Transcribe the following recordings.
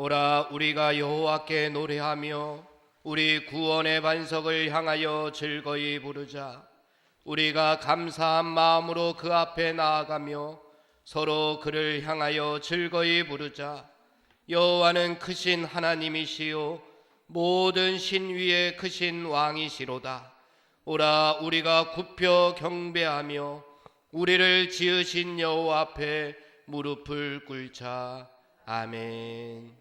오라 우리가 여호와께 노래하며 우리 구원의 반석을 향하여 즐거이 부르자. 우리가 감사한 마음으로 그 앞에 나아가며 서로 그를 향하여 즐거이 부르자. 여호와는 크신 하나님이시요 모든 신 위에 크신 왕이시로다. 오라 우리가 굽혀 경배하며 우리를 지으신 여호와 앞에 무릎을 꿇자. 아멘.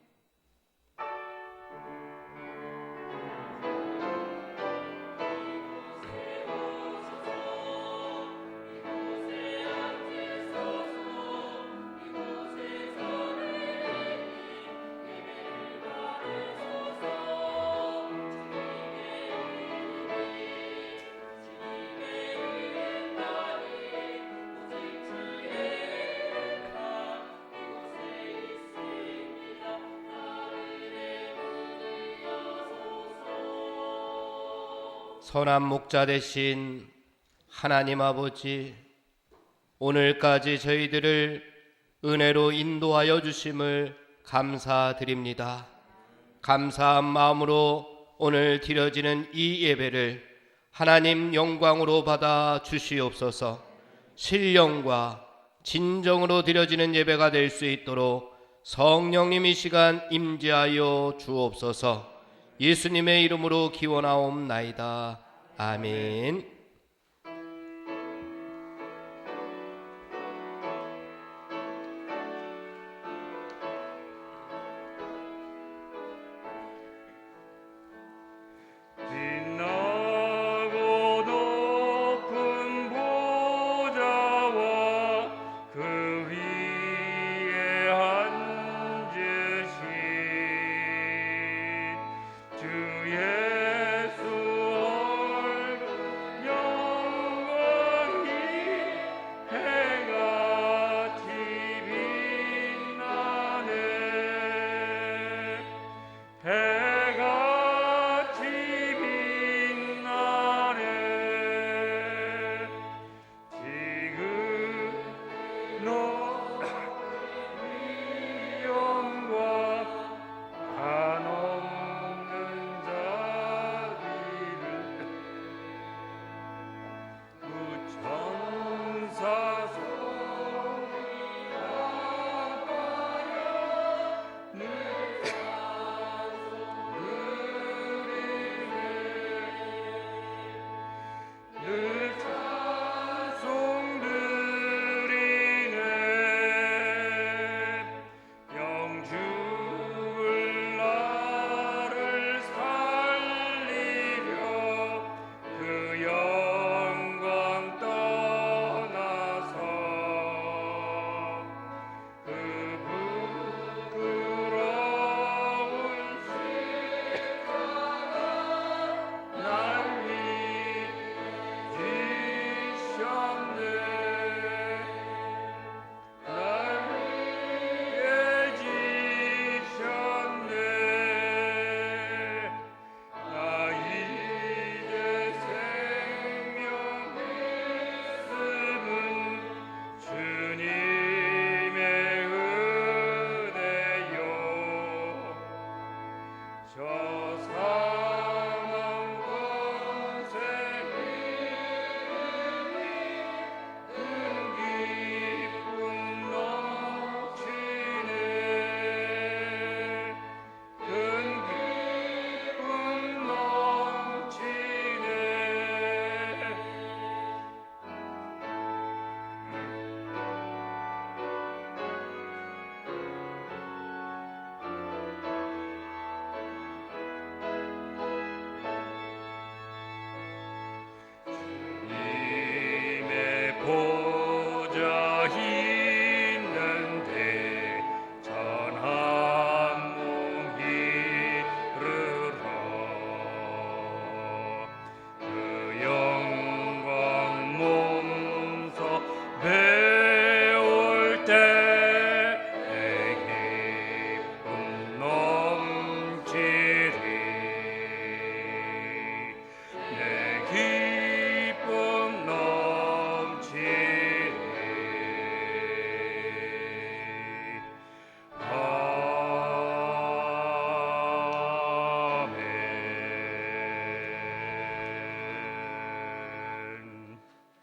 선한 목자 되신 하나님 아버지, 오늘까지 저희들을 은혜로 인도하여 주심을 감사드립니다. 감사한 마음으로 오늘 드려지는 이 예배를 하나님 영광으로 받아 주시옵소서. 신령과 진정으로 드려지는 예배가 될 수 있도록 성령님 이 시간 임재하여 주옵소서. 예수님의 이름으로 기원하옵나이다. 아멘. 주 예수 얼굴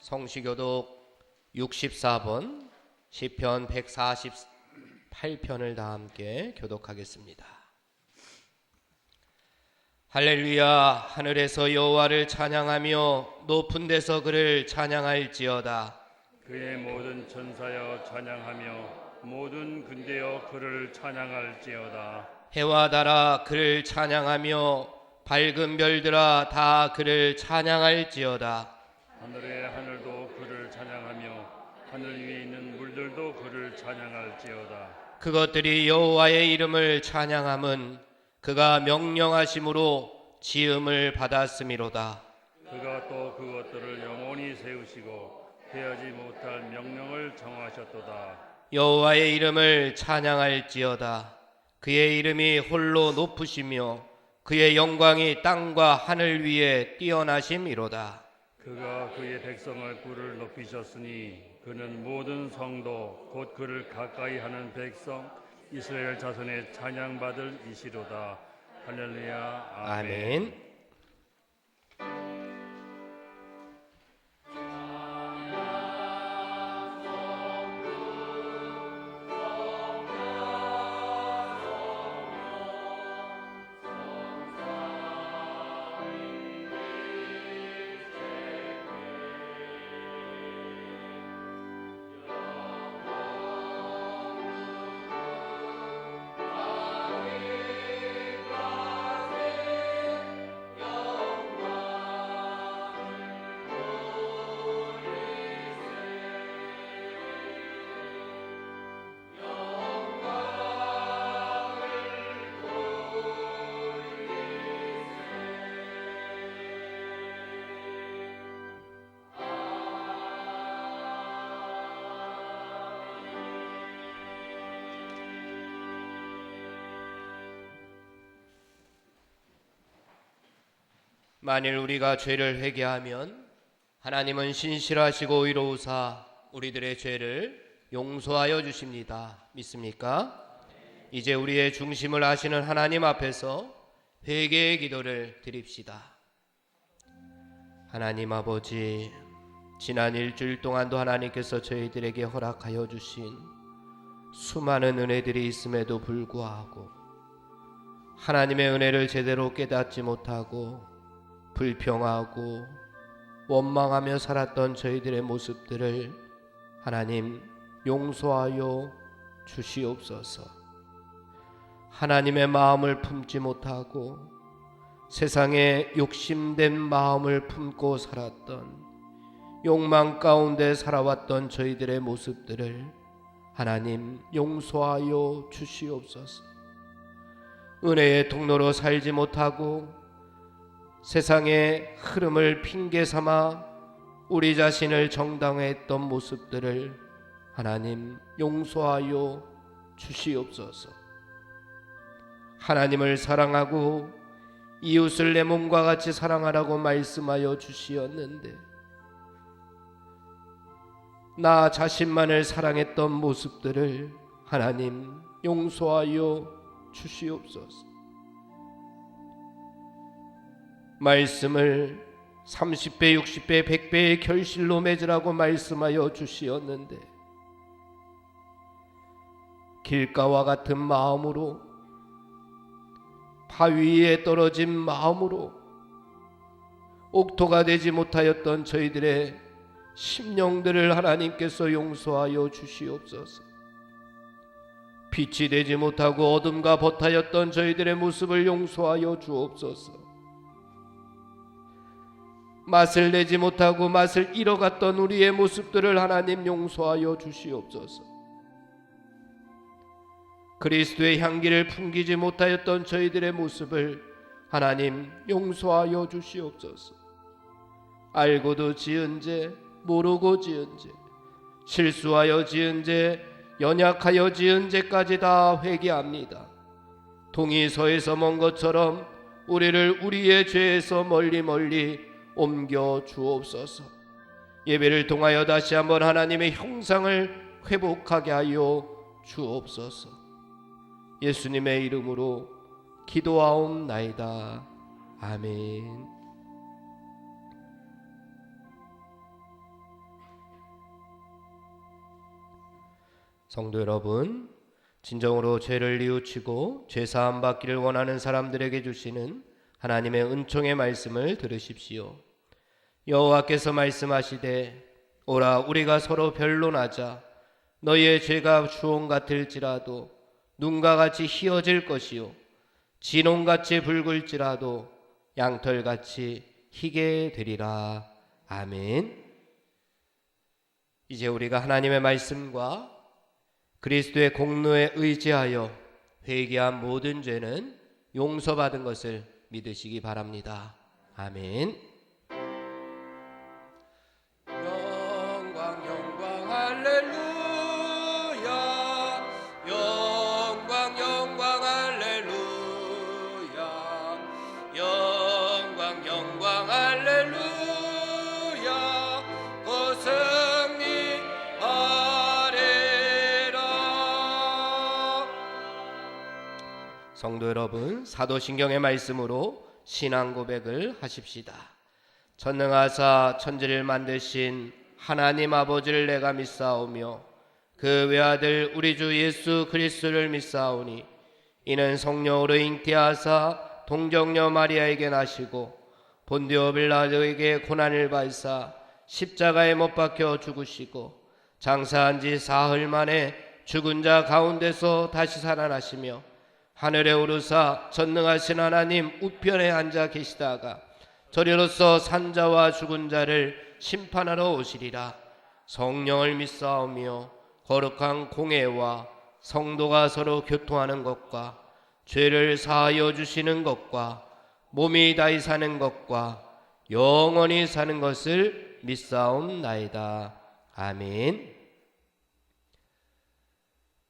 성시교독 64번 시편 148편을 다 함께 교독하겠습니다. 할렐루야. 하늘에서 여호와를 찬양하며 높은 데서 그를 찬양할지어다. 그의 모든 천사여 찬양하며 모든 군대여 그를 찬양할지어다. 해와 달아 그를 찬양하며 밝은 별들아 다 그를 찬양할지어다. 하늘의 하늘도 그를 찬양하며 하늘 위에 있는 물들도 그를 찬양할지어다. 그것들이 여호와의 이름을 찬양함은 그가 명령하심으로 지음을 받았음이로다. 그가 또 그것들을 영원히 세우시고 피하지 못할 명령을 정하셨도다. 여호와의 이름을 찬양할지어다. 그의 이름이 홀로 높으시며 그의 영광이 땅과 하늘 위에 뛰어나심이로다. 그가 그의 백성을 뿔을 높이셨으니 그는 모든 성도 곧 그를 가까이 하는 백성 이스라엘 자손의 찬양받을 이시로다. 할렐루야. 아멘. 아멘. 만일 우리가 죄를 회개하면 하나님은 신실하시고 의로우사 우리들의 죄를 용서하여 주십니다. 믿습니까? 이제 우리의 중심을 아시는 하나님 앞에서 회개의 기도를 드립시다. 하나님 아버지, 지난 일주일 동안도 하나님께서 저희들에게 허락하여 주신 수많은 은혜들이 있음에도 불구하고 하나님의 은혜를 제대로 깨닫지 못하고 불평하고 원망하며 살았던 저희들의 모습들을 하나님 용서하여 주시옵소서. 하나님의 마음을 품지 못하고 세상에 욕심된 마음을 품고 살았던 욕망 가운데 살아왔던 저희들의 모습들을 하나님 용서하여 주시옵소서. 은혜의 통로로 살지 못하고 세상의 흐름을 핑계 삼아 우리 자신을 정당화했던 모습들을 하나님 용서하여 주시옵소서. 하나님을 사랑하고 이웃을 내 몸과 같이 사랑하라고 말씀하여 주시었는데 나 자신만을 사랑했던 모습들을 하나님 용서하여 주시옵소서. 말씀을 30배, 60배, 100배의 결실로 맺으라고 말씀하여 주시었는데 길가와 같은 마음으로 바위에 떨어진 마음으로 옥토가 되지 못하였던 저희들의 심령들을 하나님께서 용서하여 주시옵소서. 빛이 되지 못하고 어둠과 버타였던 저희들의 모습을 용서하여 주옵소서. 맛을 내지 못하고 맛을 잃어갔던 우리의 모습들을 하나님 용서하여 주시옵소서. 그리스도의 향기를 풍기지 못하였던 저희들의 모습을 하나님 용서하여 주시옵소서. 알고도 지은 죄, 모르고 지은 죄, 실수하여 지은 죄, 연약하여 지은 죄까지 다 회개합니다. 동이 서에서 먼 것처럼 우리를 우리의 죄에서 멀리 옮겨 주옵소서. 예배를 통하여 다시 한번 하나님의 형상을 회복하게 하여 주옵소서. 예수님의 이름으로 기도하옵나이다. 아멘. 성도 여러분, 진정으로 죄를 뉘우치고 죄사함 받기를 원하는 사람들에게 주시는 하나님의 은총의 말씀을 들으십시오. 여호와께서 말씀하시되 오라 우리가 서로 변론하자. 너희의 죄가 주홍 같을지라도 눈과 같이 희어질 것이요 진홍같이 붉을지라도 양털같이 희게 되리라. 아멘. 이제 우리가 하나님의 말씀과 그리스도의 공로에 의지하여 회개한 모든 죄는 용서받은 것을 믿으시기 바랍니다. 아멘. 영광 영광 할렐루야. 영광 영광 할렐루야. 영광 영광 할렐루야. 성도 여러분, 사도신경의 말씀으로 신앙 고백을 하십시다. 전능하사 천지를 만드신 하나님 아버지를 내가 믿사오며 그 외아들 우리 주 예수 그리스도를 믿사오니 이는 성령으로 잉태하사 동정녀 마리아에게 나시고 본디오 빌라도에게 고난을 받사 십자가에 못 박혀 죽으시고 장사한 지 사흘 만에 죽은 자 가운데서 다시 살아나시며 하늘에 오르사 전능하신 하나님 우편에 앉아 계시다가 저리로서 산자와 죽은 자를 심판하러 오시리라. 성령을 믿사오며 거룩한 공회와 성도가 서로 교통하는 것과 죄를 사하여 주시는 것과 몸이 다히 사는 것과 영원히 사는 것을 믿사옵나이다. 아멘.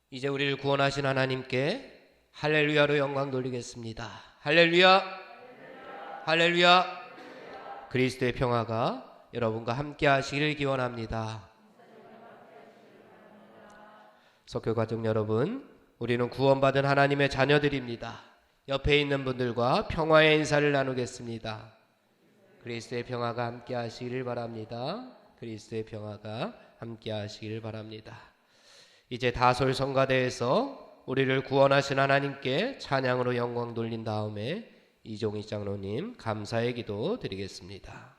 이제 우리를 구원하신 하나님께 할렐루야로 영광 돌리겠습니다. 할렐루야, 할렐루야. 그리스도의 평화가 여러분과 함께 하시기를 기원합니다. 석교가족 여러분, 우리는 구원받은 하나님의 자녀들입니다. 옆에 있는 분들과 평화의 인사를 나누겠습니다. 그리스도의 평화가 함께 하시기를 바랍니다. 그리스도의 평화가 함께 하시기를 바랍니다. 이제 다솔 성가대에서 우리를 구원하신 하나님께 찬양으로 영광 돌린 다음에 이종희 장로님 감사의 기도 드리겠습니다.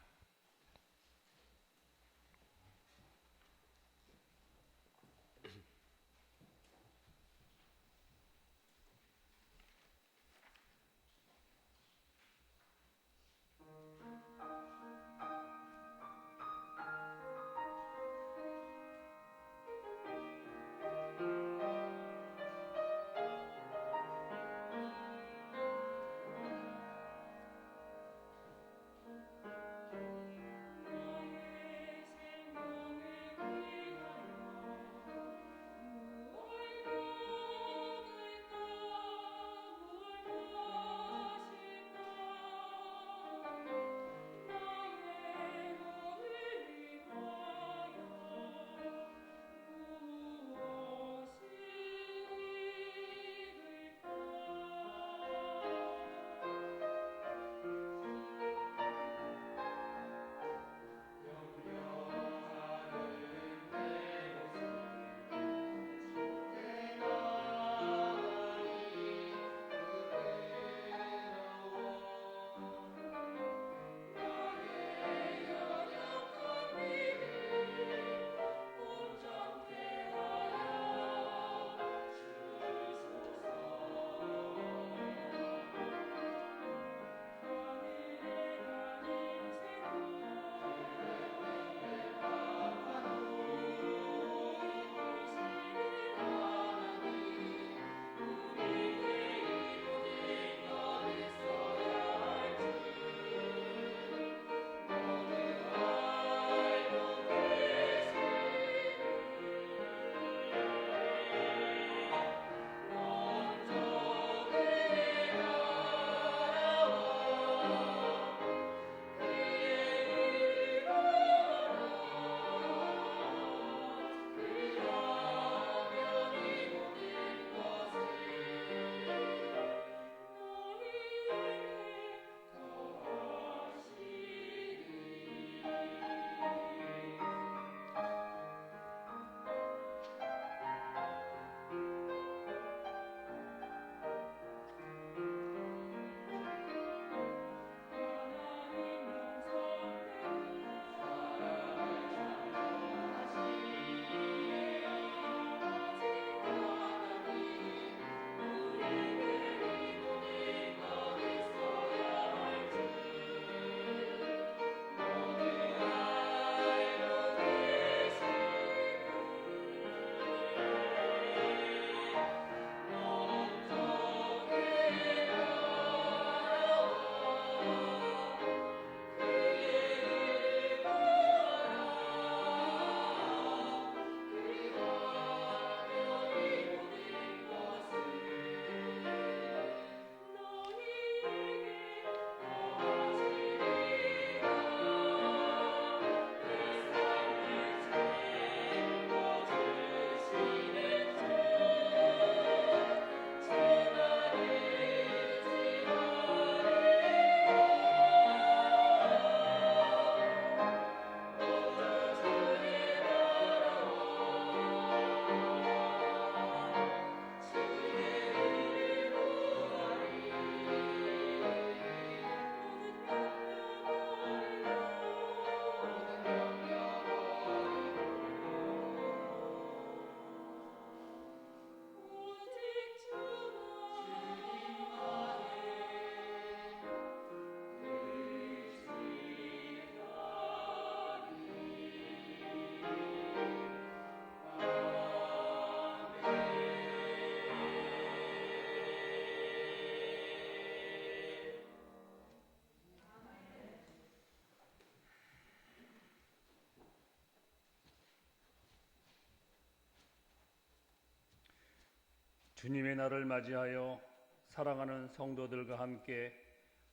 주님의 날을 맞이하여 사랑하는 성도들과 함께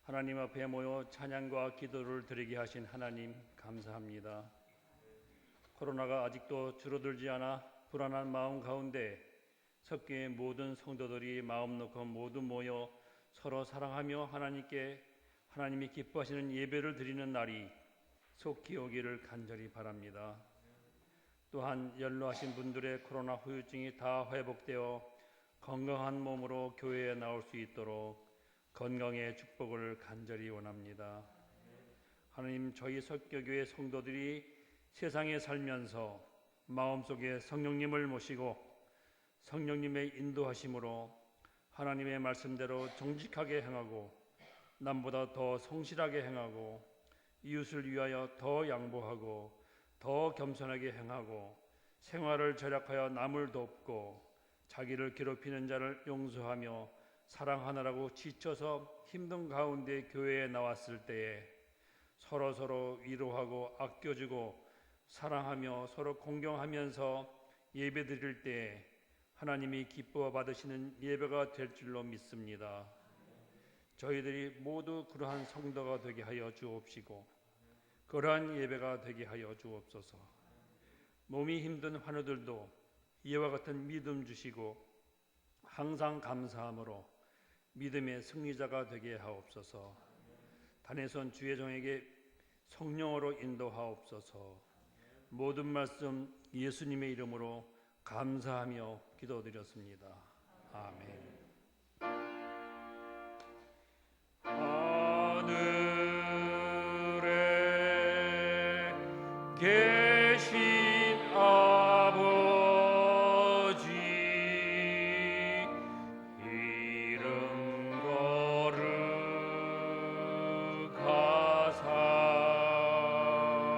하나님 앞에 모여 찬양과 기도를 드리게 하신 하나님 감사합니다. 코로나가 아직도 줄어들지 않아 불안한 마음 가운데 석교의 모든 성도들이 마음 놓고 모두 모여 서로 사랑하며 하나님이 기뻐하시는 예배를 드리는 날이 속히 오기를 간절히 바랍니다. 또한 연로하신 분들의 코로나 후유증이 다 회복되어 건강한 몸으로 교회에 나올 수 있도록 건강의 축복을 간절히 원합니다. 하나님, 저희 석교교회 성도들이 세상에 살면서 마음속에 성령님을 모시고 성령님의 인도하심으로 하나님의 말씀대로 정직하게 행하고 남보다 더 성실하게 행하고 이웃을 위하여 더 양보하고 더 겸손하게 행하고 생활을 절약하여 남을 돕고 자기를 괴롭히는 자를 용서하며 사랑하느라고 지쳐서 힘든 가운데 교회에 나왔을 때에 서로 위로하고 아껴주고 사랑하며 서로 공경하면서 예배 드릴 때에 하나님이 기뻐 받으시는 예배가 될 줄로 믿습니다. 저희들이 모두 그러한 성도가 되게 하여 주옵시고 그러한 예배가 되게 하여 주옵소서. 몸이 힘든 환우들도 이와 같은 믿음 주시고 항상 감사함으로 믿음의 승리자가 되게 하옵소서. 단에선 주의 종에게 성령으로 인도하옵소서. 모든 말씀 예수님의 이름으로 감사하며 기도드렸습니다. 아멘. 하늘에 계신 아버지 이름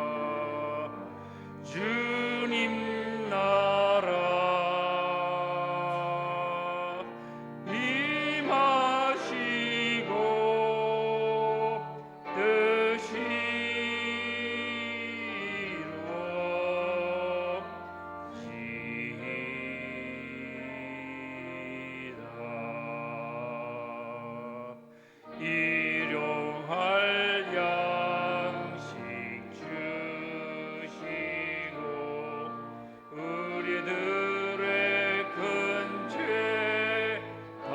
거룩하사 주님 나라 임하시고 뜻이 이루어지이다. 일용할 양식 주시고 우리들의 큰 죄 다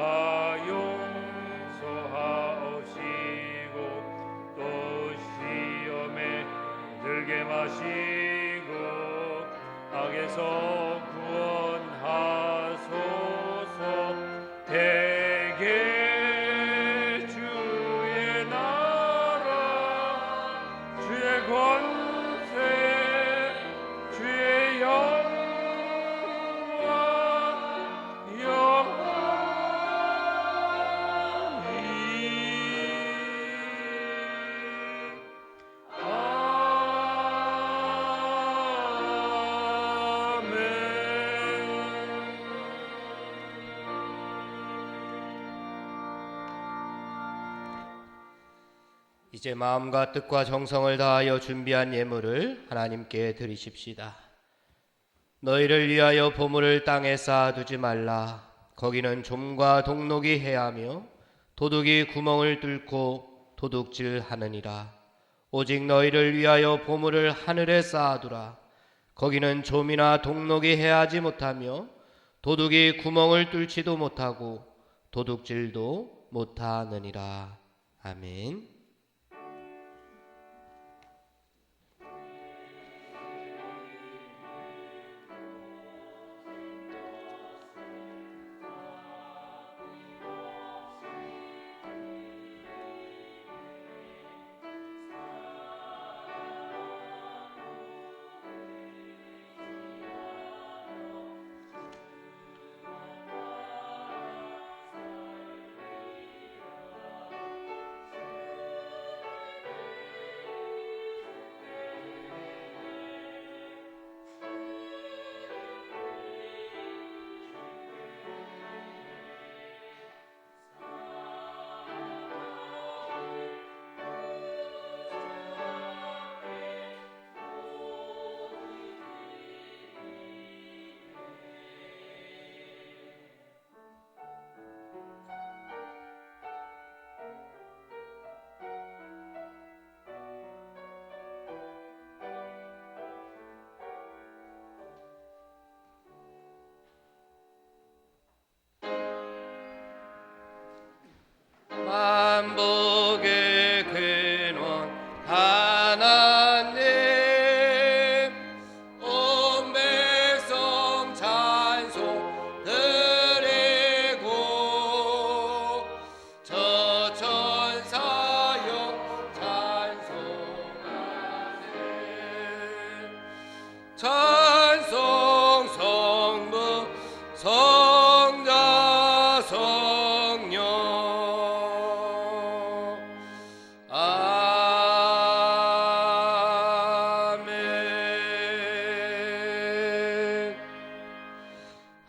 용서하옵시고 또 시험에 들게 마시고 악에서 구원하소서. 대개 주의 나라 주의 권세 주의 영광 이제 마음과 뜻과 정성을 다하여 준비한 예물을 하나님께 드리십시다. 너희를 위하여 보물을 땅에 쌓아두지 말라. 거기는 좀과 동록이 해하며 도둑이 구멍을 뚫고 도둑질하느니라. 오직 너희를 위하여 보물을 하늘에 쌓아두라. 거기는 좀이나 동록이 해하지 못하며 도둑이 구멍을 뚫지도 못하고 도둑질도 못하느니라. 아멘.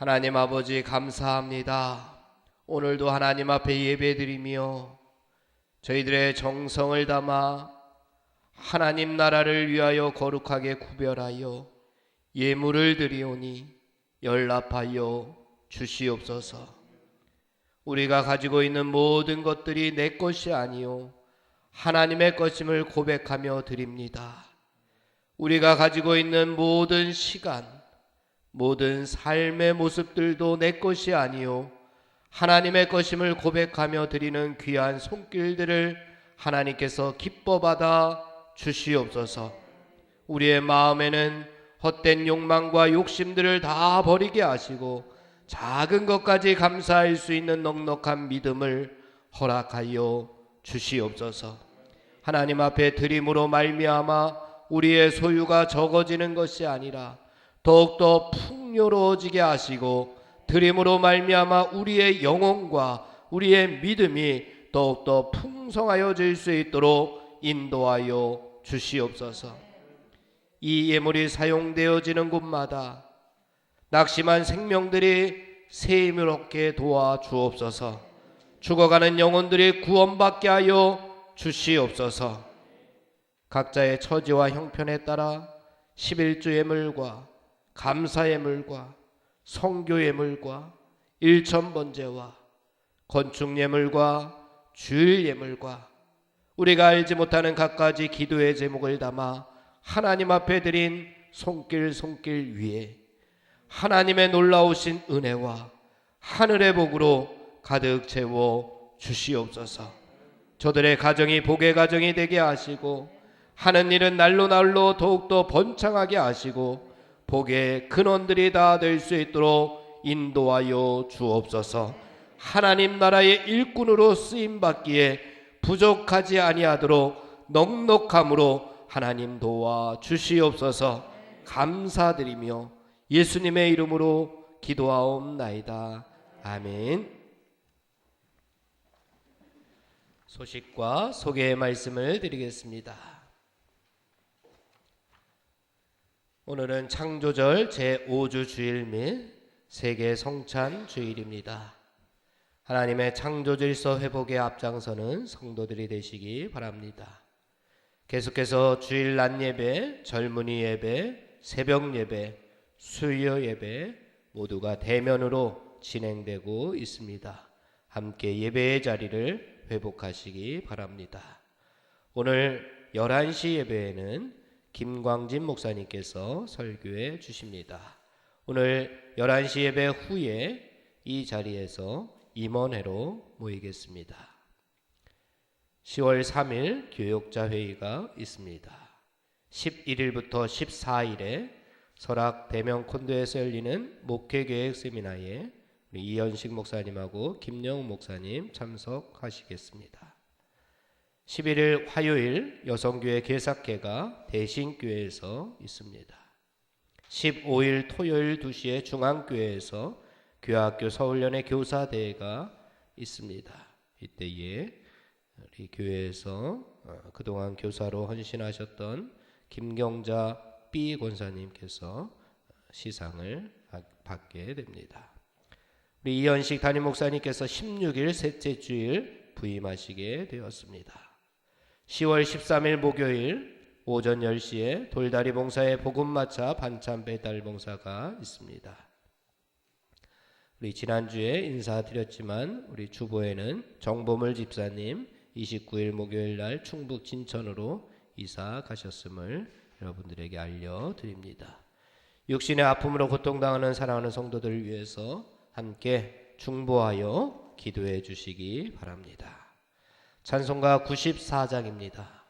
하나님 아버지 감사합니다. 오늘도 하나님 앞에 예배드리며 저희들의 정성을 담아 하나님 나라를 위하여 거룩하게 구별하여 예물을 드리오니 연락하여 주시옵소서. 우리가 가지고 있는 모든 것들이 내 것이 아니요 하나님의 것임을 고백하며 드립니다. 우리가 가지고 있는 모든 시간, 모든 삶의 모습들도 내 것이 아니요 하나님의 것임을 고백하며 드리는 귀한 손길들을 하나님께서 기뻐 받아 주시옵소서. 우리의 마음에는 헛된 욕망과 욕심들을 다 버리게 하시고 작은 것까지 감사할 수 있는 넉넉한 믿음을 허락하여 주시옵소서. 하나님 앞에 드림으로 말미암아 우리의 소유가 적어지는 것이 아니라 더욱더 풍요로워지게 하시고 드림으로 말미암아 우리의 영혼과 우리의 믿음이 더욱더 풍성하여질 수 있도록 인도하여 주시옵소서. 이 예물이 사용되어지는 곳마다 낙심한 생명들이 새 힘을 얻게 도와 주옵소서. 죽어가는 영혼들이 구원받게 하여 주시옵소서. 각자의 처지와 형편에 따라 11조 예물과 감사 예물과 성교 예물과 일천번제와 건축 예물과 주일 예물과 우리가 알지 못하는 갖가지 기도의 제목을 담아 하나님 앞에 드린 손길 위에 하나님의 놀라우신 은혜와 하늘의 복으로 가득 채워 주시옵소서. 저들의 가정이 복의 가정이 되게 하시고 하는 일은 날로 날로 더욱더 번창하게 하시고 복의 근원들이 다 될 수 있도록 인도하여 주옵소서. 하나님 나라의 일꾼으로 쓰임받기에 부족하지 아니하도록 넉넉함으로 하나님 도와 주시옵소서. 감사드리며 예수님의 이름으로 기도하옵나이다. 아멘. 소식과 소개의 말씀을 드리겠습니다. 오늘은 창조절 제5주 주일 및 세계 성찬 주일입니다. 하나님의 창조질서 회복에 앞장서는 성도들이 되시기 바랍니다. 계속해서 주일 낮 예배, 젊은이 예배, 새벽 예배, 수요 예배 모두가 대면으로 진행되고 있습니다. 함께 예배의 자리를 회복하시기 바랍니다. 오늘 11시 예배에는 김광진 목사님께서 설교해 주십니다. 오늘 11시 예배 후에 이 자리에서 임원회로 모이겠습니다. 10월 3일 교역자 회의가 있습니다. 11일부터 14일에 설악 대명 콘도에서 열리는 목회계획 세미나에 이현식 목사님하고 김영우 목사님 참석하시겠습니다. 11일 화요일 여성교회 개사회가 대신교회에서 있습니다. 15일 토요일 2시에 중앙교회에서 교학교 서울연회 교사대회가 있습니다. 이때에 우리 교회에서 그동안 교사로 헌신하셨던 김경자 B 권사님께서 시상을 받게 됩니다. 우리 이현식 담임 목사님께서 16일 셋째 주일 부임하시게 되었습니다. 10월 13일 목요일 오전 10시에 돌다리 봉사의 복음마차 반찬 배달 봉사가 있습니다. 우리 지난주에 인사드렸지만 우리 주보에는 정보물 집사님 29일 목요일 날 충북 진천으로 이사 가셨음을 여러분들에게 알려드립니다. 육신의 아픔으로 고통당하는 사랑하는 성도들을 위해서 함께 중보하여 기도해 주시기 바랍니다. 찬송가 94장입니다.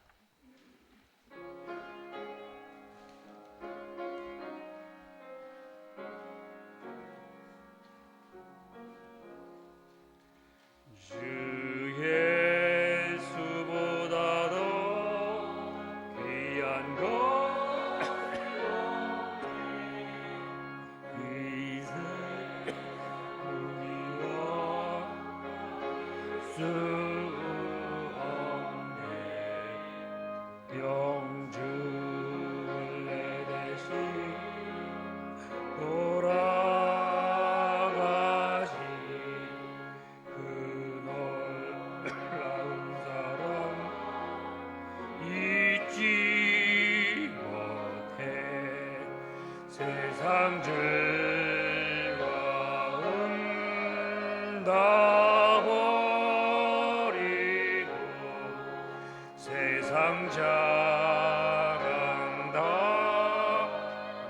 세상 자랑 다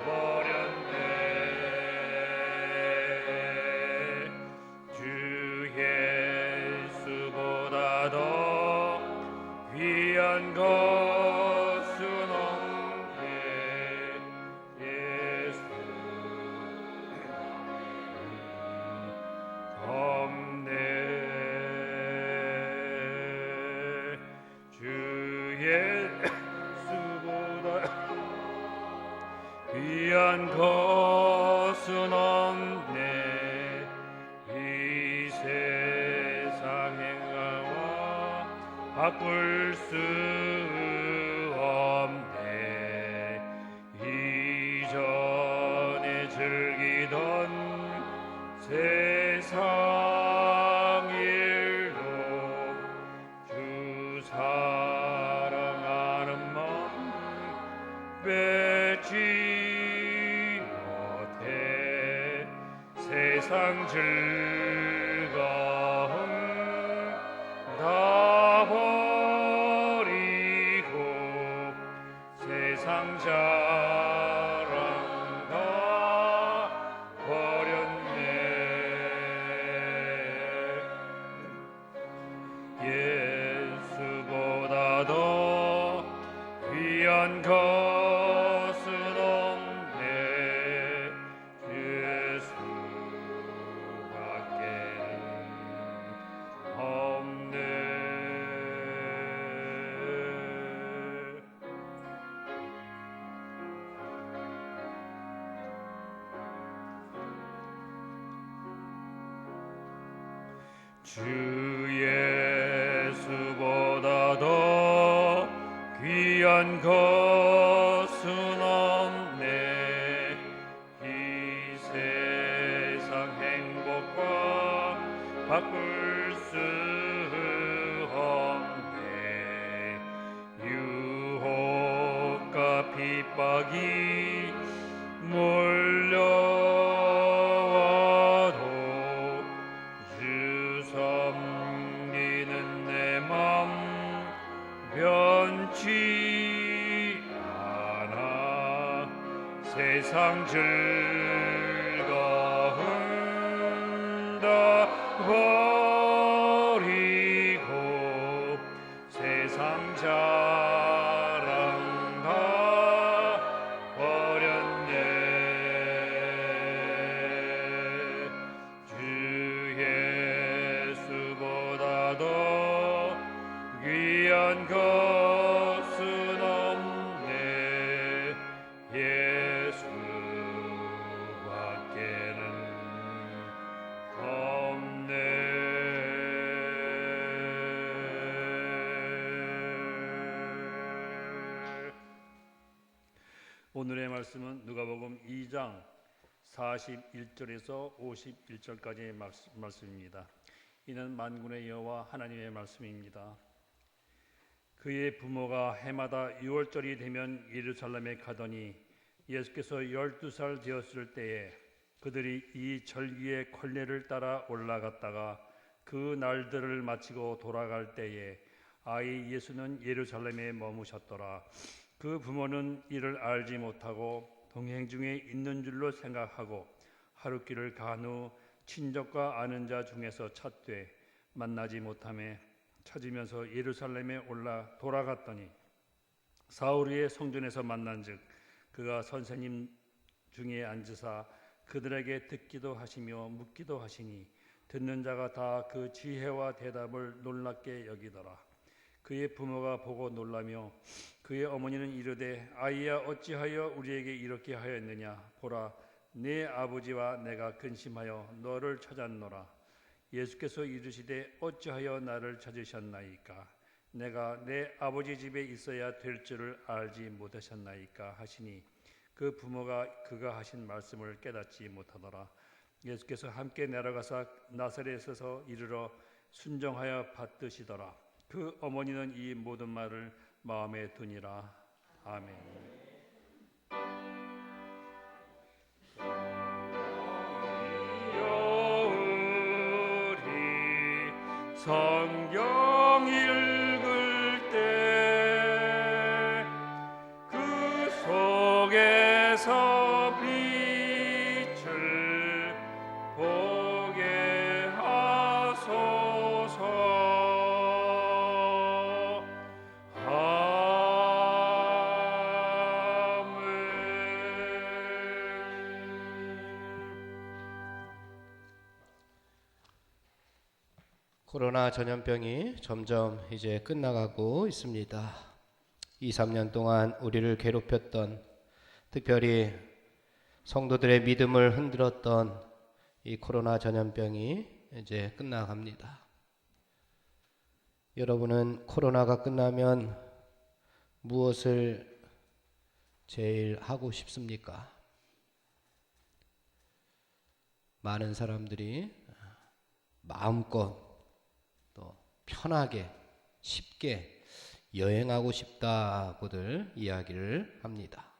버렸네. 주 예수보다 더 귀한 것은 없네. 예수 없네. 주 예수보다 귀한 것은 없네. 이 세상 행하와 바꿀 수 없네. 이전에 즐기던 세상 일로 주 사랑하는 마음 뺏지 못해. 세상 즐거움 다 버리고 세상 자랑 다 버렸네. 예수보다 더 귀한 것은 없네. 예수밖에는 없네. 주 예수보다 더 귀한 것은 없네. 이 세상 행복과 바꿀 수 없네. 유혹과 핍박이 몰려와도 주 섬기는 내 맘 변치 않아. 세상 즐거움 다 버리고 세상 자랑 다 버렸네. 주 예수보다 더 귀한 것은 없네. 예수밖에는 없네. 오늘의 말씀은 누가복음 2장 41절에서 51절까지의 말씀입니다. 이는 만군의 여호와 하나님의 말씀입니다. 그의 부모가 해마다 6월절이 되면 예루살렘에 가더니 예수께서 12살 되었을 때에 그들이 이 절기의 권례를 따라 올라갔다가 그 날들을 마치고 돌아갈 때에 아이 예수는 예루살렘에 머무셨더라. 그 부모는 이를 알지 못하고 동행 중에 있는 줄로 생각하고 하룻길을 간 후 친족과 아는 자 중에서 찾되 만나지 못하매 찾으면서 예루살렘에 올라 돌아갔더니 사우리의 성전에서 만난즉 그가 선생님 중에 앉으사 그들에게 듣기도 하시며 묻기도 하시니 듣는 자가 다 그 지혜와 대답을 놀랍게 여기더라. 그의 부모가 보고 놀라며 그의 어머니는 이르되 아이야 어찌하여 우리에게 이렇게 하였느냐. 보라 네 아버지와 내가 근심하여 너를 찾았노라. 예수께서 이르시되 어찌하여 나를 찾으셨나이까. 내가 내 아버지 집에 있어야 될 줄을 알지 못하셨나이까 하시니 그 부모가 그가 하신 말씀을 깨닫지 못하더라. 예수께서 함께 내려가사 나사렛에서 이르러 순종하여 받드시더라. 그 어머니는 이 모든 말을 마음에 두니라. 아멘. 성경 읽을 때 하늘에서 빛을 보게 하소서. 코로나 전염병이 점점 이제 끝나가고 있습니다. 2, 3년 동안 우리를 괴롭혔던, 특별히 성도들의 믿음을 흔들었던 이 코로나 전염병이 이제 끝나갑니다. 여러분은 코로나가 끝나면 무엇을 제일 하고 싶습니까? 많은 사람들이 마음껏 또 편하게 쉽게 여행하고 싶다고들 이야기를 합니다.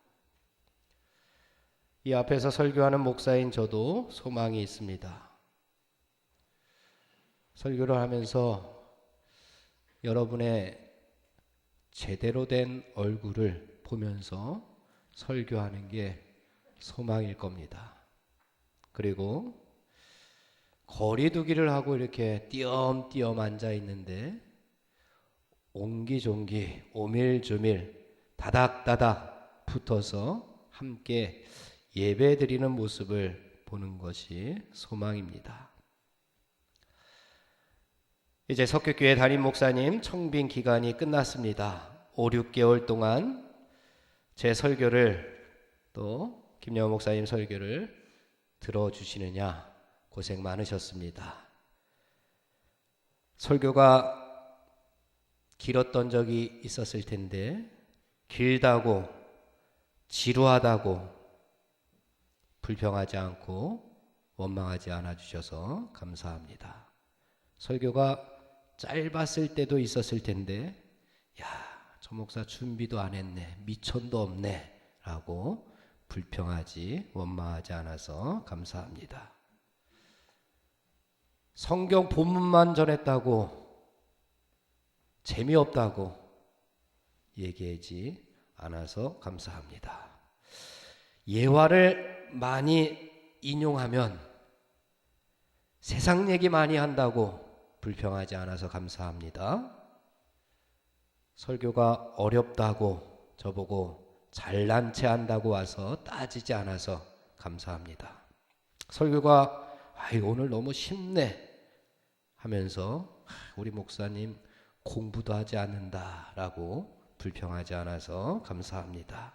이 앞에서 설교하는 목사인 저도 소망이 있습니다. 설교를 하면서 여러분의 제대로 된 얼굴을 보면서 설교하는 게 소망일 겁니다. 그리고 거리두기를 하고 이렇게 띄엄띄엄 앉아 있는데 옹기종기 오밀조밀 다닥다닥 붙어서 함께 예배드리는 모습을 보는 것이 소망입니다. 이제 석교교회 담임 목사님 청빙 기간이 끝났습니다. 5, 6개월 동안 제 설교를 또 김영호 목사님 설교를 들어주시느냐 고생 많으셨습니다. 설교가 길었던 적이 있었을 텐데 길다고 지루하다고 불평하지 않고 원망하지 않아 주셔서 감사합니다. 설교가 짧았을 때도 있었을 텐데 야, 저 목사 준비도 안 했네, 미천도 없네 라고 불평하지 원망하지 않아서 감사합니다. 성경 본문만 전했다고 재미없다고 얘기하지 않아서 감사합니다. 예화를 많이 인용하면 세상 얘기 많이 한다고 불평하지 않아서 감사합니다. 설교가 어렵다고 저보고 잘난 체 한다고 와서 따지지 않아서 감사합니다. 설교가 오늘 너무 쉽네 하면서 우리 목사님 공부도 하지 않는다라고 불평하지 않아서 감사합니다.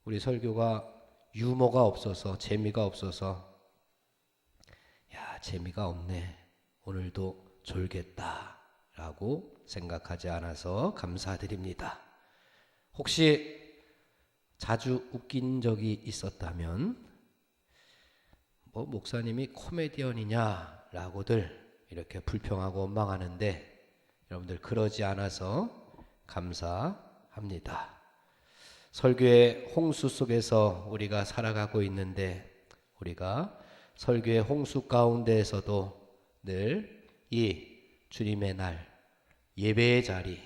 우리 설교가 유머가 없어서 재미가 없어서 야, 재미가 없네, 오늘도 졸겠다라고 생각하지 않아서 감사드립니다. 혹시 자주 웃긴 적이 있었다면 목사님이 코미디언이냐라고들 이렇게 불평하고 원망하는데 여러분들 그러지 않아서 감사합니다. 설교의 홍수 속에서 우리가 살아가고 있는데 우리가 설교의 홍수 가운데에서도 늘 이 주님의 날 예배의 자리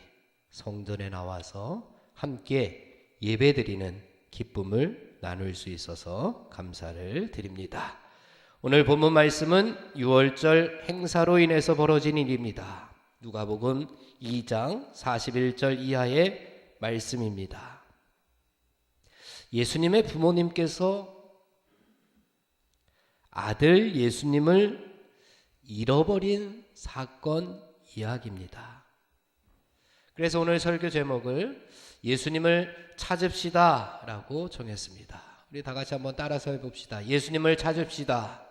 성전에 나와서 함께 예배드리는 기쁨을 나눌 수 있어서 감사를 드립니다. 오늘 본문 말씀은 6월절 행사로 인해서 벌어진 일입니다. 누가복음 2장 41절 이하의 말씀입니다. 예수님의 부모님께서 아들 예수님을 잃어버린 사건 이야기입니다. 그래서 오늘 설교 제목을 예수님을 찾읍시다 라고 정했습니다. 우리 다 같이 한번 따라서 해봅시다. 예수님을 찾읍시다.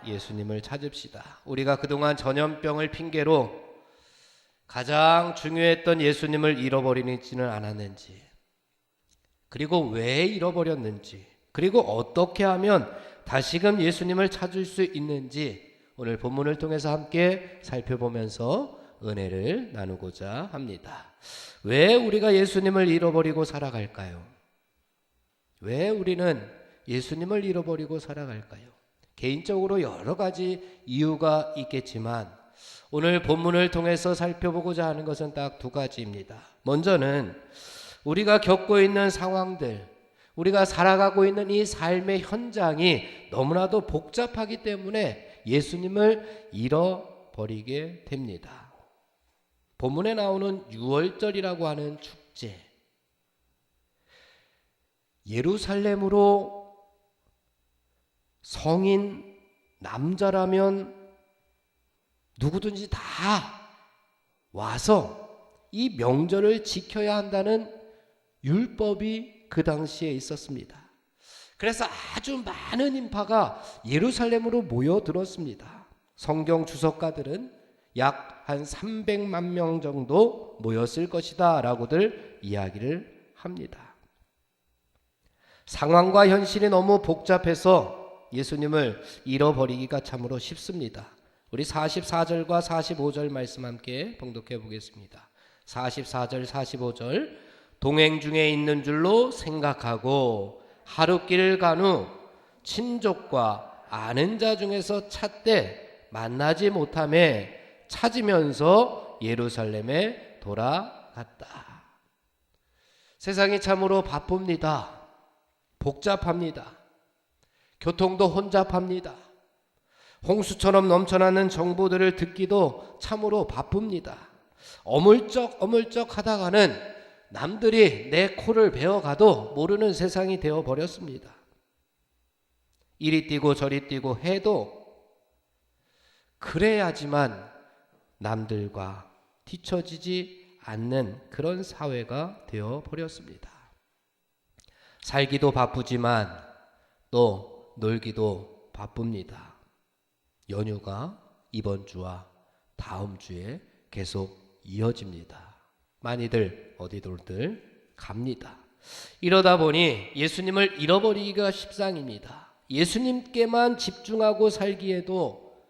예수님을 찾읍시다. 우리가 그동안 전염병을 핑계로 가장 중요했던 예수님을 잃어버리지는 않았는지, 그리고 왜 잃어버렸는지, 그리고 어떻게 하면 다시금 예수님을 찾을 수 있는지 오늘 본문을 통해서 함께 살펴보면서 은혜를 나누고자 합니다. 왜 우리가 예수님을 잃어버리고 살아갈까요? 왜 우리는 예수님을 잃어버리고 살아갈까요? 개인적으로 여러 가지 이유가 있겠지만 오늘 본문을 통해서 살펴보고자 하는 것은 딱 두 가지입니다. 먼저는 우리가 겪고 있는 상황들, 우리가 살아가고 있는 이 삶의 현장이 너무나도 복잡하기 때문에 예수님을 잃어버리게 됩니다. 본문에 나오는 유월절이라고 하는 축제, 예루살렘으로 성인 남자라면 누구든지 다 와서 이 명절을 지켜야 한다는 율법이 그 당시에 있었습니다. 그래서 아주 많은 인파가 예루살렘으로 모여들었습니다. 성경 주석가들은 약 한 300만 명 정도 모였을 것이다 라고들 이야기를 합니다. 상황과 현실이 너무 복잡해서 예수님을 잃어버리기가 참으로 쉽습니다. 우리 44절과 45절 말씀 함께 봉독해 보겠습니다. 44절 45절, 동행 중에 있는 줄로 생각하고 하룻길을 간 후 친족과 아는 자 중에서 찾되 만나지 못하매 찾으면서 예루살렘에 돌아갔다. 세상이 참으로 바쁩니다. 복잡합니다. 교통도 혼잡합니다. 홍수처럼 넘쳐나는 정보들을 듣기도 참으로 바쁩니다. 어물쩍 하다가는 남들이 내 코를 베어가도 모르는 세상이 되어버렸습니다. 이리 뛰고 저리 뛰고 해도 그래야지만 남들과 뒤처지지 않는 그런 사회가 되어버렸습니다. 살기도 바쁘지만 또 놀기도 바쁩니다. 연휴가 이번 주와 다음 주에 계속 이어집니다. 많이들 어디들들 갑니다. 이러다 보니 예수님을 잃어버리기가 십상입니다. 예수님께만 집중하고 살기에도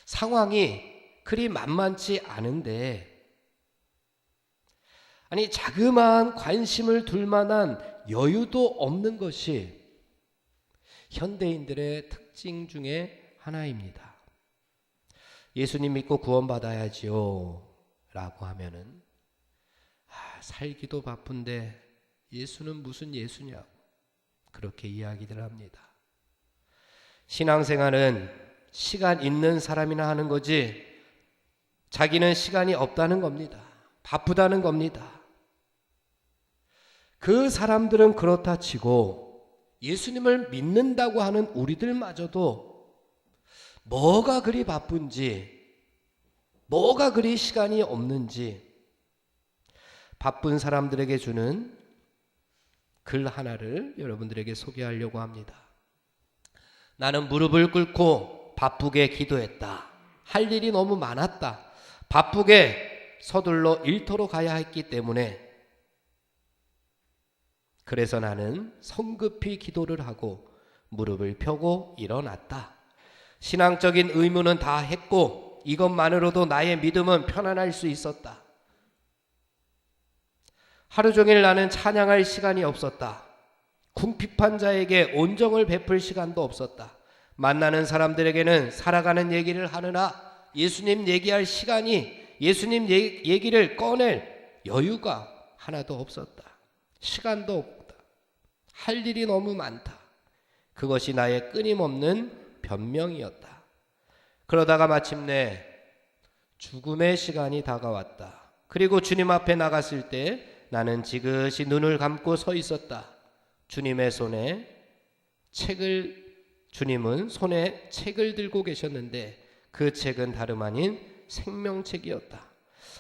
상황이 그리 만만치 않은데, 아니 자그마한 관심을 둘 만한 여유도 없는 것이 현대인들의 특징 중에 하나입니다. 예수님 믿고 구원받아야지요 라고 하면은 살기도 바쁜데 예수는 무슨 예수냐고 그렇게 이야기들 합니다. 신앙생활은 시간 있는 사람이나 하는 거지 자기는 시간이 없다는 겁니다. 바쁘다는 겁니다. 그 사람들은 그렇다 치고 예수님을 믿는다고 하는 우리들마저도 뭐가 그리 바쁜지, 뭐가 그리 시간이 없는지 바쁜 사람들에게 주는 글 하나를 여러분들에게 소개하려고 합니다. 나는 무릎을 꿇고 바쁘게 기도했다. 할 일이 너무 많았다. 바쁘게 서둘러 일터로 가야 했기 때문에 그래서 나는 성급히 기도를 하고 무릎을 펴고 일어났다. 신앙적인 의무는 다 했고 이것만으로도 나의 믿음은 편안할 수 있었다. 하루 종일 나는 찬양할 시간이 없었다. 궁핍한 자에게 온정을 베풀 시간도 없었다. 만나는 사람들에게는 살아가는 얘기를 하느라 예수님 얘기할 시간이, 예수님 얘기를 꺼낼 여유가 하나도 없었다. 시간도 없다. 할 일이 너무 많다. 그것이 나의 끊임없는 변명이었다. 그러다가 마침내 죽음의 시간이 다가왔다. 그리고 주님 앞에 나갔을 때 나는 지그시 눈을 감고 서 있었다. 주님은 손에 책을 들고 계셨는데 그 책은 다름 아닌 생명책이었다.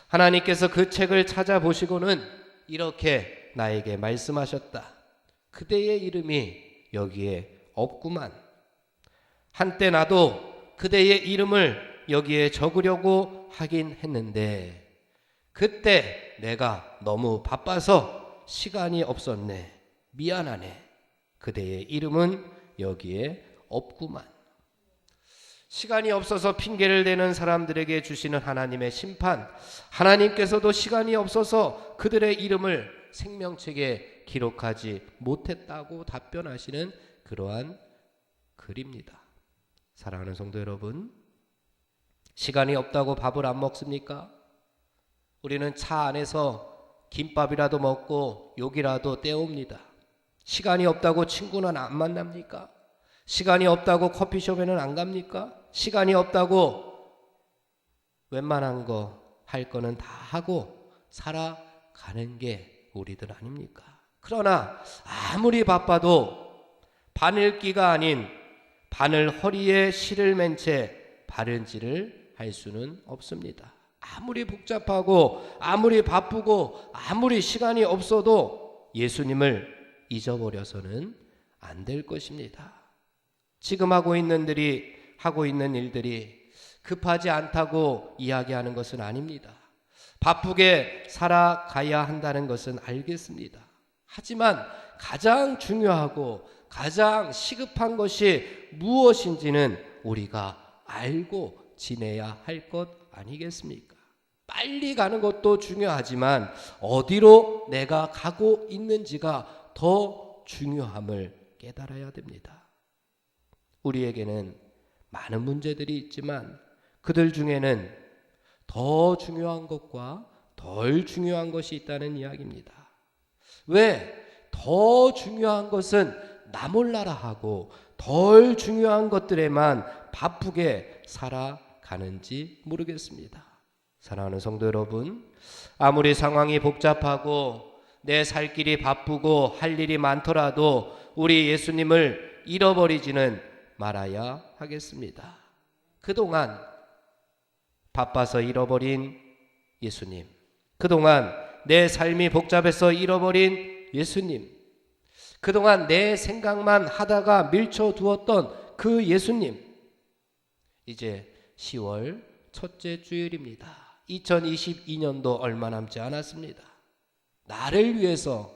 하나님께서 그 책을 찾아보시고는 이렇게 나에게 말씀하셨다. 그대의 이름이 여기에 없구만. 한때 나도 그대의 이름을 여기에 적으려고 하긴 했는데 그때 내가 너무 바빠서 시간이 없었네. 미안하네. 그대의 이름은 여기에 없구만. 시간이 없어서 핑계를 대는 사람들에게 주시는 하나님의 심판, 하나님께서도 시간이 없어서 그들의 이름을 생명책에 기록하지 못했다고 답변하시는 그러한 글입니다. 사랑하는 성도 여러분, 시간이 없다고 밥을 안 먹습니까? 우리는 차 안에서 김밥이라도 먹고 욕이라도 때웁니다. 시간이 없다고 친구는 안 만납니까? 시간이 없다고 커피숍에는 안 갑니까? 시간이 없다고 웬만한 거 할 거는 다 하고 살아가는 게 우리들 아닙니까? 그러나 아무리 바빠도 바늘기가 아닌 바늘 허리에 실을 맨 채 바른질을 할 수는 없습니다. 아무리 복잡하고 아무리 바쁘고 아무리 시간이 없어도 예수님을 잊어버려서는 안 될 것입니다. 지금 하고 있는 일들이 급하지 않다고 이야기하는 것은 아닙니다. 바쁘게 살아가야 한다는 것은 알겠습니다. 하지만 가장 중요하고 가장 시급한 것이 무엇인지는 우리가 알고 지내야 할 것 아니겠습니까? 빨리 가는 것도 중요하지만 어디로 내가 가고 있는지가 더 중요함을 깨달아야 됩니다. 우리에게는 많은 문제들이 있지만 그들 중에는 더 중요한 것과 덜 중요한 것이 있다는 이야기입니다. 왜 더 중요한 것은 나 몰라라 하고 덜 중요한 것들에만 바쁘게 살아가는지 모르겠습니다. 사랑하는 성도 여러분, 아무리 상황이 복잡하고 내 살 길이 바쁘고 할 일이 많더라도 우리 예수님을 잃어버리지는 말아야 하겠습니다. 그동안 바빠서 잃어버린 예수님, 그동안 내 삶이 복잡해서 잃어버린 예수님, 그동안 내 생각만 하다가 밀쳐두었던 그 예수님, 이제 10월 첫째 주일입니다. 2022년도 얼마 남지 않았습니다. 나를 위해서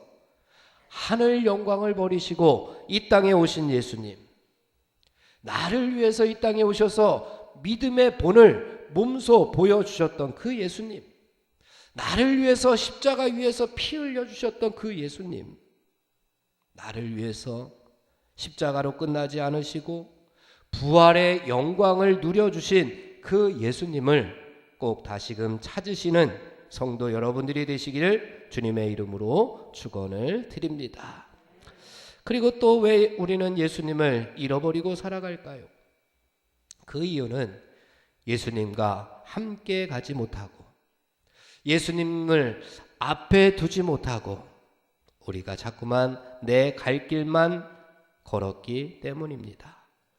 하늘 영광을 버리시고 이 땅에 오신 예수님, 나를 위해서 이 땅에 오셔서 믿음의 본을 몸소 보여주셨던 그 예수님, 나를 위해서 십자가 위에서 피 흘려주셨던 그 예수님, 나를 위해서 십자가로 끝나지 않으시고 부활의 영광을 누려주신 그 예수님을 꼭 다시금 찾으시는 성도 여러분들이 되시기를 주님의 이름으로 축원을 드립니다. 그리고 또 왜 우리는 예수님을 잃어버리고 살아갈까요? 그 이유는 예수님과 함께 가지 못하고 예수님을 앞에 두지 못하고 우리가 자꾸만 내 갈 길만 걸었기 때문입니다.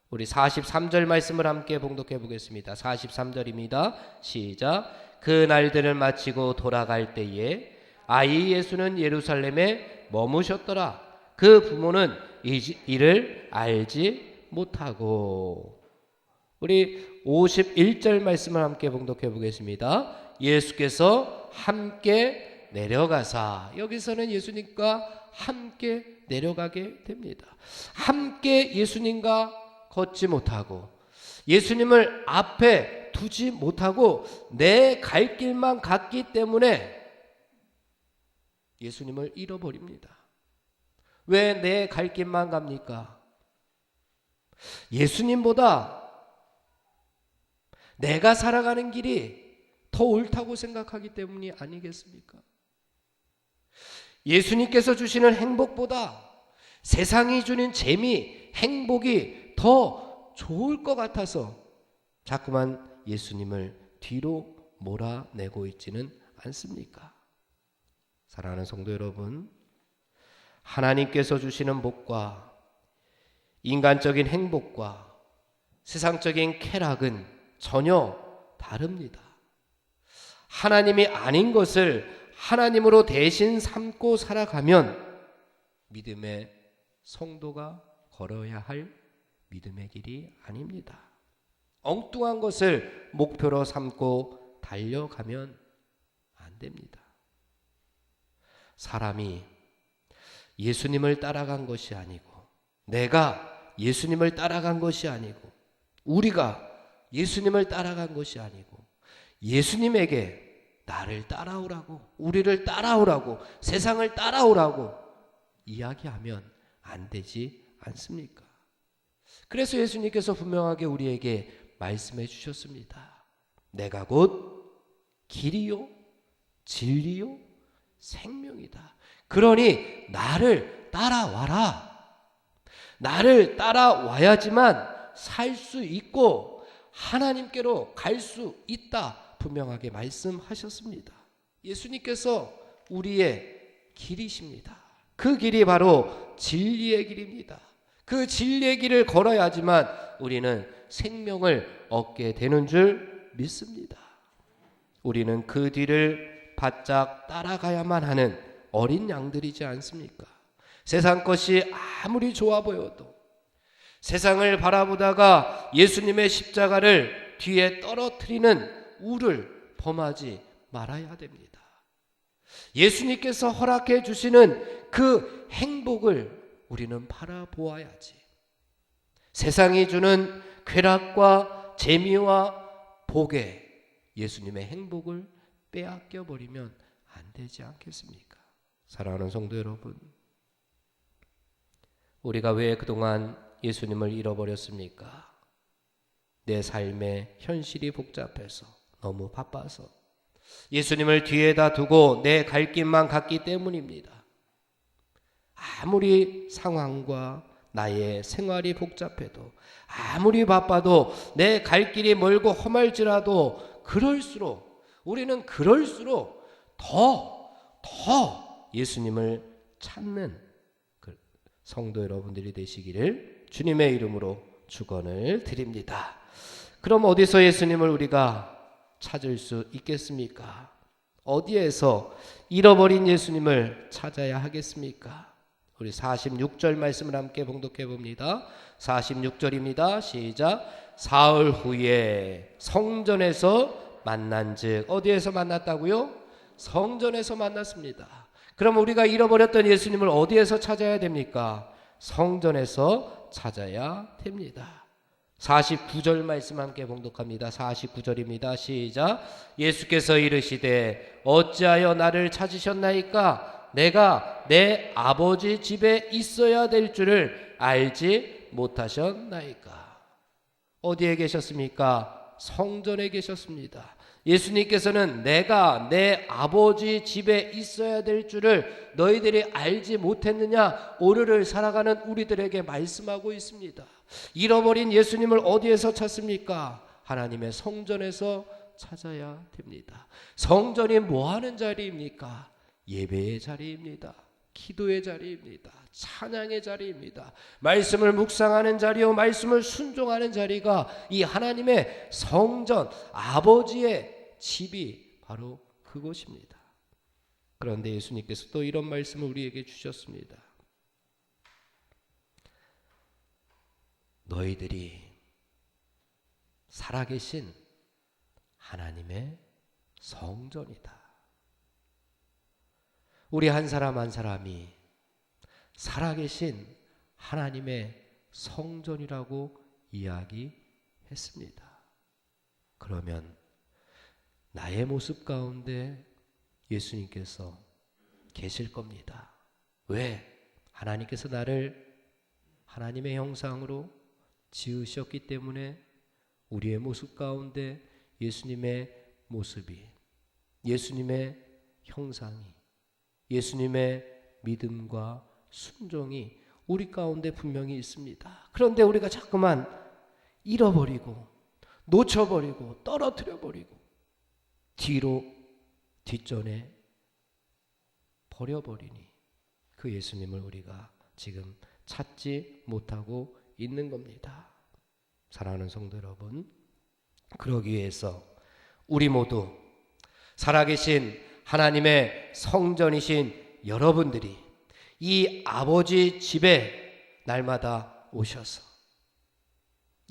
우리 43절 말씀을 함께 봉독해 보겠습니다. 43절입니다. 시작. 그 날들을 마치고 돌아갈 때에 아이 예수는 예루살렘에 머무셨더라. 그 부모는 이를 알지 못하고. 우리 51절 말씀을 함께 봉독해 보겠습니다. 예수께서 함께 내려가사. 여기서는 예수님과 함께 내려가게 됩니다. 함께 예수님과 걷지 못하고 예수님을 앞에 두지 못하고 내 갈 길만 갔기 때문에 예수님을 잃어버립니다. 왜 내 갈 길만 갑니까? 예수님보다 내가 살아가는 길이 더 옳다고 생각하기 때문이 아니겠습니까? 예수님께서 주시는 행복보다 세상이 주는 재미, 행복이 더 좋을 것 같아서 자꾸만 예수님을 뒤로 몰아내고 있지는 않습니까? 사랑하는 성도 여러분, 하나님께서 주시는 복과 인간적인 행복과 세상적인 쾌락은 전혀 다릅니다. 하나님이 아닌 것을 하나님으로 대신 삼고 살아가면 믿음의 성도가 걸어야 할 믿음의 길이 아닙니다. 엉뚱한 것을 목표로 삼고 달려가면 안 됩니다. 사람이 예수님을 따라간 것이 아니고 내가 예수님을 따라간 것이 아니고 우리가 예수님을 따라간 것이 아니고 예수님에게 나를 따라오라고, 우리를 따라오라고, 세상을 따라오라고 이야기하면 안 되지 않습니까? 그래서 예수님께서 분명하게 우리에게 말씀해 주셨습니다. 내가 곧 길이요 진리요 생명이다. 그러니 나를 따라와라. 나를 따라와야지만 살 수 있고 하나님께로 갈 수 있다. 분명하게 말씀하셨습니다. 예수님께서 우리의 길이십니다. 그 길이 바로 진리의 길입니다. 그 진리의 길을 걸어야지만 우리는 생명을 얻게 되는 줄 믿습니다. 우리는 그 뒤를 바짝 따라가야만 하는 어린 양들이지 않습니까? 세상 것이 아무리 좋아 보여도 세상을 바라보다가 예수님의 십자가를 뒤에 떨어뜨리는 우를 범하지 말아야 됩니다. 예수님께서 허락해 주시는 그 행복을 우리는 바라보아야지. 세상이 주는 쾌락과 재미와 복에 예수님의 행복을 빼앗겨 버리면 안 되지 않겠습니까? 사랑하는 성도 여러분, 우리가 왜 그동안 예수님을 잃어버렸습니까? 내 삶의 현실이 복잡해서, 너무 바빠서, 예수님을 뒤에다 두고 내 갈 길만 갔기 때문입니다. 아무리 상황과 나의 생활이 복잡해도, 아무리 바빠도, 내 갈 길이 멀고 험할지라도 우리는 그럴수록 더 예수님을 찾는 성도 여러분들이 되시기를 주님의 이름으로 축원을 드립니다. 그럼 어디서 예수님을 우리가 찾을 수 있겠습니까? 어디에서 잃어버린 예수님을 찾아야 하겠습니까? 우리 46절 말씀을 함께 봉독해 봅니다. 46절입니다. 시작. 사흘 후에 성전에서 만난즉, 어디에서 만났다고요? 성전에서 만났습니다. 그럼 우리가 잃어버렸던 예수님을 어디에서 찾아야 됩니까? 성전에서 찾아야 됩니다. 49절 말씀 함께 봉독합니다. 49절입니다. 시작. 예수께서 이르시되 어찌하여 나를 찾으셨나이까? 내가 내 아버지 집에 있어야 될 줄을 알지 못하셨나이까? 어디에 계셨습니까? 성전에 계셨습니다. 예수님께서는 내가 내 아버지 집에 있어야 될 줄을 너희들이 알지 못했느냐? 오늘을 살아가는 우리들에게 말씀하고 있습니다. 잃어버린 예수님을 어디에서 찾습니까? 하나님의 성전에서 찾아야 됩니다. 성전이 뭐 하는 자리입니까? 예배의 자리입니다. 기도의 자리입니다. 찬양의 자리입니다. 말씀을 묵상하는 자리요, 말씀을 순종하는 자리가 이 하나님의 성전, 아버지의 집이 바로 그곳입니다. 그런데 예수님께서 또 이런 말씀을 우리에게 주셨습니다. 너희들이 살아계신 하나님의 성전이다. 우리 한 사람 한 사람이 살아계신 하나님의 성전이라고 이야기했습니다. 그러면 나의 모습 가운데 예수님께서 계실 겁니다. 왜? 하나님께서 나를 하나님의 형상으로 지으셨기 때문에 우리의 모습 가운데 예수님의 모습이, 예수님의 형상이, 예수님의 믿음과 순종이 우리 가운데 분명히 있습니다. 그런데 우리가 자꾸만 잃어버리고 놓쳐버리고 떨어뜨려버리고 뒷전에 버려버리니 그 예수님을 우리가 지금 찾지 못하고 있는 겁니다. 사랑하는 성도 여러분, 그러기 위해서 우리 모두 살아계신 하나님의 성전이신 여러분들이 이 아버지 집에 날마다 오셔서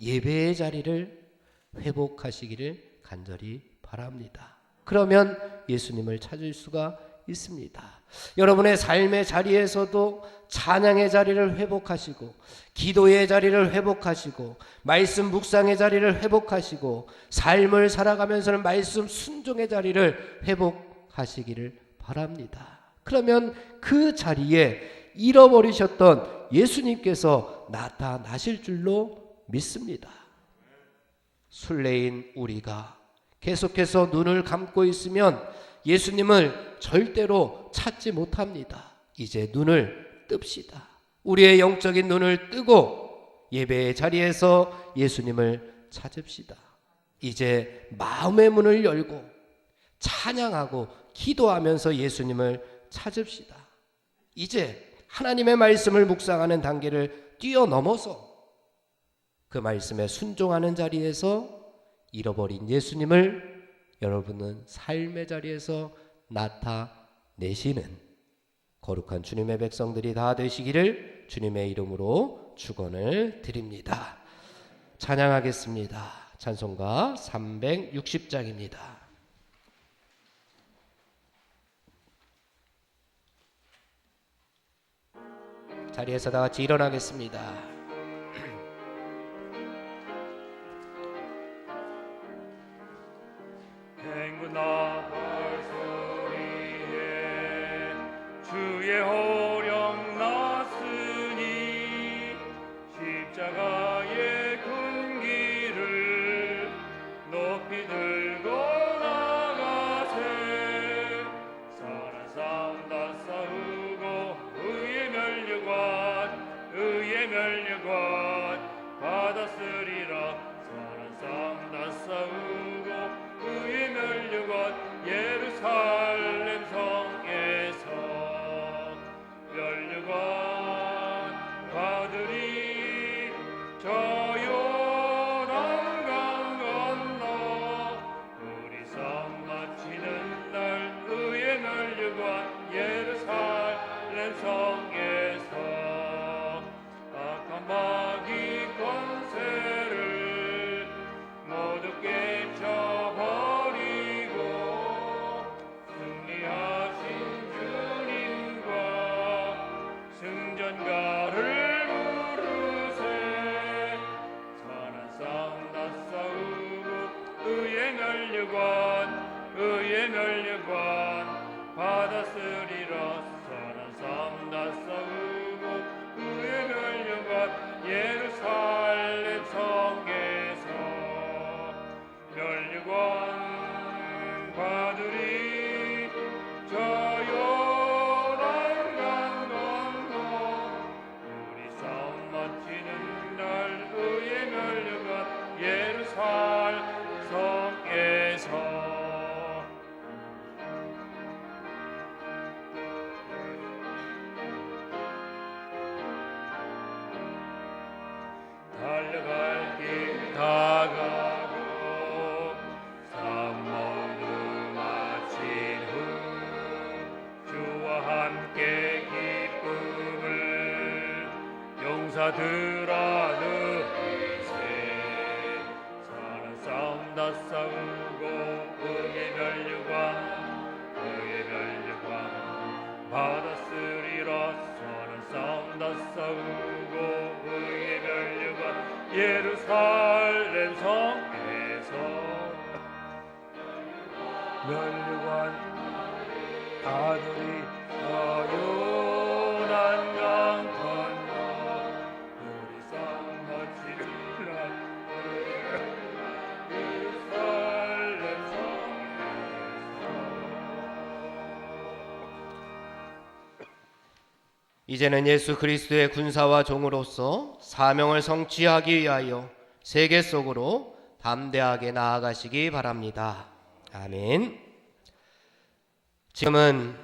예배의 자리를 회복하시기를 간절히 바랍니다. 그러면 예수님을 찾을 수가 있습니다. 여러분의 삶의 자리에서도 찬양의 자리를 회복하시고, 기도의 자리를 회복하시고, 말씀 묵상의 자리를 회복하시고, 삶을 살아가면서는 말씀 순종의 자리를 회복하시기를 바랍니다. 그러면 그 자리에 잃어버리셨던 예수님께서 나타나실 줄로 믿습니다. 순례인 우리가 계속해서 눈을 감고 있으면 예수님을 절대로 찾지 못합니다. 이제 눈을 뜹시다. 우리의 영적인 눈을 뜨고 예배의 자리에서 예수님을 찾읍시다. 이제 마음의 문을 열고 찬양하고 기도하면서 예수님을 찾읍시다. 이제 하나님의 말씀을 묵상하는 단계를 뛰어넘어서 그 말씀에 순종하는 자리에서 잃어버린 예수님을 여러분은 삶의 자리에서 나타내시는 거룩한 주님의 백성들이 다 되시기를 주님의 이름으로 축원을 드립니다. 찬양하겠습니다. 찬송가 360장입니다. 자리에서 다 같이 일어나겠습니다. 행군나 벌소리에 주의 호령 났으니 십자가의 군기를 높이 들고 나가세. 선한 싸움 다 싸우고 의의 멸류관 받았으리라. 선한 싸움 다 싸우고 의의 멸류관 예루살렘 성에서 멸류관 받으리. 저 요단강 건너 우리 싸움 마치는 날 의의 멸류관 예루살렘 성에서 악한 마귀 권세를 모두 깨쳐버리고 승리하신 주님과 승전가를 부르세. 선한 싸움 다 싸우고 의의 멸류관 받았으리라. 선한 싸움 다 싸우고 의의 멸류관 예루살렘 성에서 멸류관 받으리. 저 요단강 건너 우리 싸움 마치는 날 의의 멸류관 예루살렘 성에서 달려갈 길 다가고 싸움 모두 마친 후 주와 함께 기쁨을 용사들아 누리세. 선한 싸움 다 싸우고 의의 멸류관 받았으리라. 선한 싸움 다 싸우고 의의 멸류관 예루살렘 성에서 멸류관 받으리. 저 요단강 건너 우리 싸움 마치는 날 예루살렘 성에서. 이제는 예수 그리스도의 군사와 종으로서 사명을 성취하기 위하여 세계 속으로 담대하게 나아가시기 바랍니다. 아멘. 지금은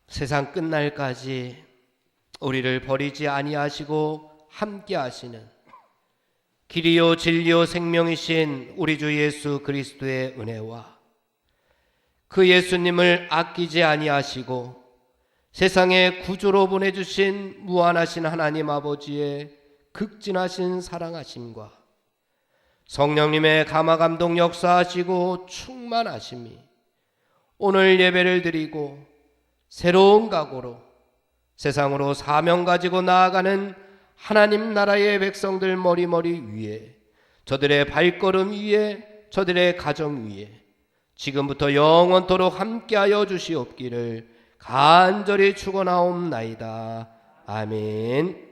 세상 끝날까지 우리를 버리지 아니하시고 함께 하시는 길이요 진리요 생명이신 우리 주 예수 그리스도의 은혜와 그 예수님을 아끼지 아니하시고 세상에 구주로 보내주신 무한하신 하나님 아버지의 극진하신 사랑하심과 성령님의 감화감동 역사하시고 충만하심이 오늘 예배를 드리고 새로운 각오로 세상으로 사명 가지고 나아가는 하나님 나라의 백성들 머리머리 위에, 저들의 발걸음 위에, 저들의 가정 위에 지금부터 영원토록 함께하여 주시옵기를 간절히 축원하옵나이다. 아멘.